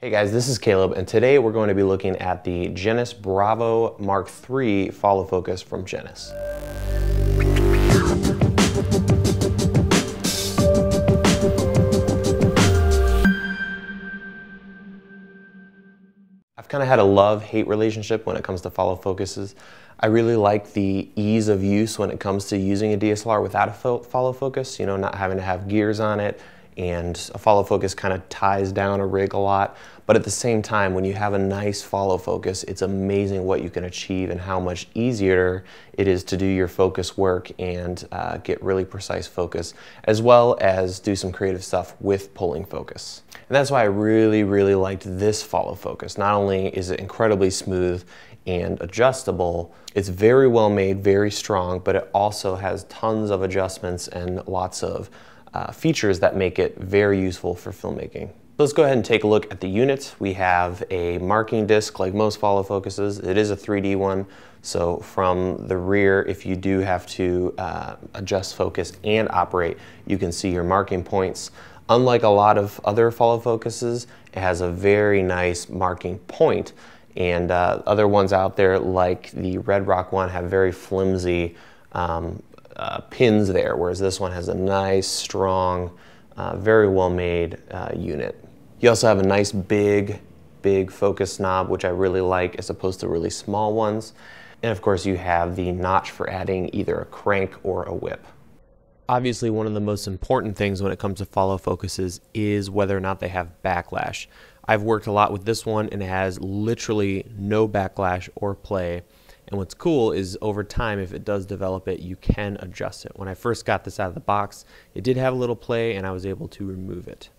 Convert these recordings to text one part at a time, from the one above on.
Hey guys, this is Caleb, and today we're going to be looking at the Genus Bravo Mark III follow focus from Genus. I've kind of had a love-hate relationship when it comes to follow focuses. I really like the ease of use when it comes to using a DSLR without a follow focus, not having to have gears on it, and a follow focus kind of ties down a rig a lot. But at the same time, when you have a nice follow focus, it's amazing what you can achieve and how much easier it is to do your focus work and get really precise focus, as well as do some creative stuff with pulling focus. And that's why I really liked this follow focus. Not only is it incredibly smooth and adjustable, it's very well made, very strong, but it also has tons of adjustments and lots of features that make it very useful for filmmaking. Let's go ahead and take a look at the unit. We have a marking disc like most follow focuses. It is a 3D one, so from the rear, if you do have to adjust focus and operate, you can see your marking points. Unlike a lot of other follow focuses, it has a very nice marking point, and other ones out there like the Red Rock one have very flimsy pins there, whereas this one has a nice, strong, very well made unit. You also have a nice big focus knob, which I really like, as opposed to really small ones. And of course you have the notch for adding either a crank or a whip. Obviously, one of the most important things when it comes to follow focuses is whether or not they have backlash. I've worked a lot with this one and it has literally no backlash or play. And what's cool is over time, if it does develop it, you can adjust it. When I first got this out of the box, it did have a little play and I was able to remove it.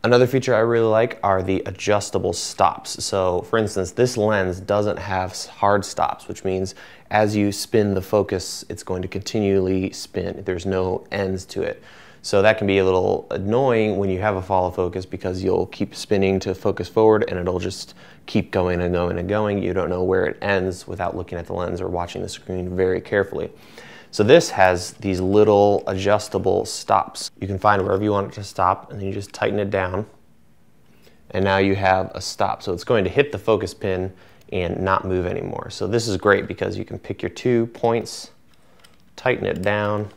Another feature I really like are the adjustable stops. So for instance, this lens doesn't have hard stops, which means as you spin the focus, it's going to continually spin. There's no ends to it. So that can be a little annoying when you have a follow focus because you'll keep spinning to focus forward and it'll just keep going and going and going. You don't know where it ends without looking at the lens or watching the screen very carefully. So this has these little adjustable stops. You can find wherever you want it to stop and then you just tighten it down. And now you have a stop. So it's going to hit the focus pin and not move anymore. So this is great because you can pick your 2 points, tighten it down,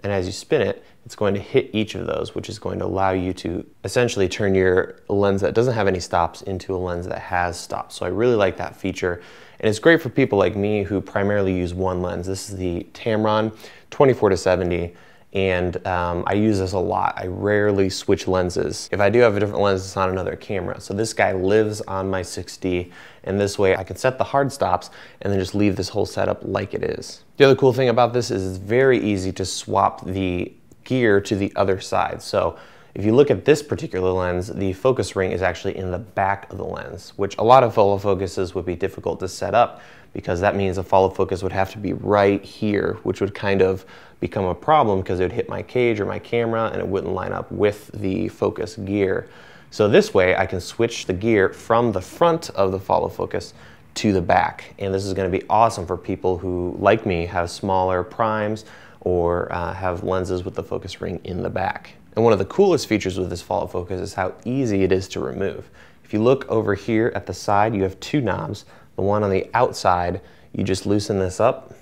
and as you spin it, it's going to hit each of those, which is going to allow you to essentially turn your lens that doesn't have any stops into a lens that has stops. So I really like that feature. And it's great for people like me who primarily use one lens. This is the Tamron 24-70, and I use this a lot. I rarely switch lenses. If I do have a different lens, it's on another camera. So this guy lives on my 6D, and this way I can set the hard stops and then just leave this whole setup like it is. The other cool thing about this is it's very easy to swap the gear to the other side. So if you look at this particular lens, the focus ring is actually in the back of the lens, which a lot of follow focuses would be difficult to set up because that means a follow focus would have to be right here, which would kind of become a problem because it would hit my cage or my camera and it wouldn't line up with the focus gear. So this way I can switch the gear from the front of the follow focus to the back. And this is going to be awesome for people who, like me, have smaller primes or have lenses with the focus ring in the back. And one of the coolest features with this follow focus is how easy it is to remove. If you look over here at the side, you have 2 knobs. The one on the outside, you just loosen this up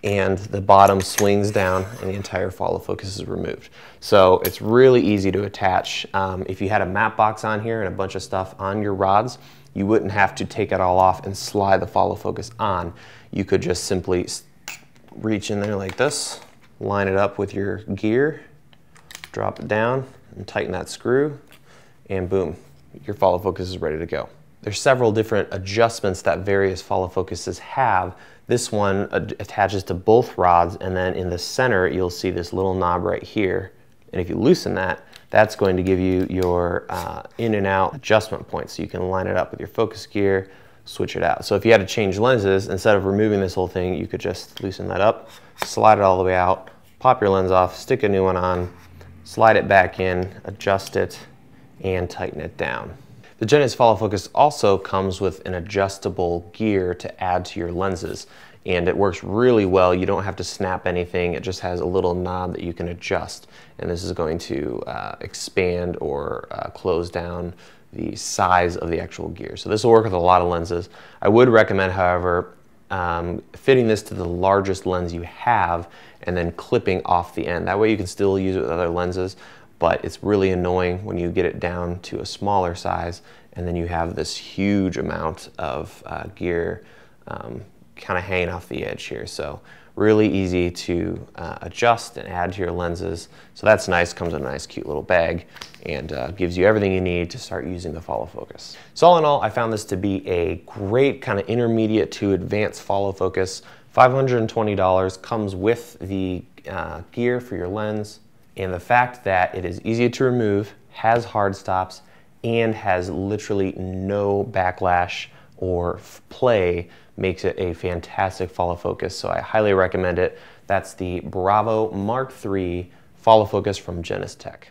and the bottom swings down and the entire follow focus is removed. So it's really easy to attach. If you had a matte box on here and a bunch of stuff on your rods, you wouldn't have to take it all off and slide the follow focus on. You could just simply reach in there like this, line it up with your gear, drop it down and tighten that screw, and boom, your follow focus is ready to go. There's several different adjustments that various follow focuses have. This one attaches to both rods, and then in the center you'll see this little knob right here, and if you loosen that, that's going to give you your in and out adjustment points, so you can line it up with your focus gear, switch it out. So if you had to change lenses, instead of removing this whole thing, you could just loosen that up, slide it all the way out, pop your lens off, stick a new one on, slide it back in, adjust it, and tighten it down. The Genus follow focus also comes with an adjustable gear to add to your lenses. and it works really well. You don't have to snap anything. It just has a little knob that you can adjust, and this is going to expand or close down the size of the actual gear. So this will work with a lot of lenses. I would recommend, however, fitting this to the largest lens you have and then clipping off the end. That way you can still use it with other lenses, but it's really annoying when you get it down to a smaller size and then you have this huge amount of gear kind of hanging off the edge here. So really easy to adjust and add to your lenses. So that's nice, comes in a nice cute little bag and gives you everything you need to start using the follow focus. So all in all, I found this to be a great kind of intermediate to advanced follow focus. $520, comes with the gear for your lens, and the fact that it is easy to remove, has hard stops, and has literally no backlash or play makes it a fantastic follow focus. So I highly recommend it. That's the Bravo Mark III follow focus from Genustech.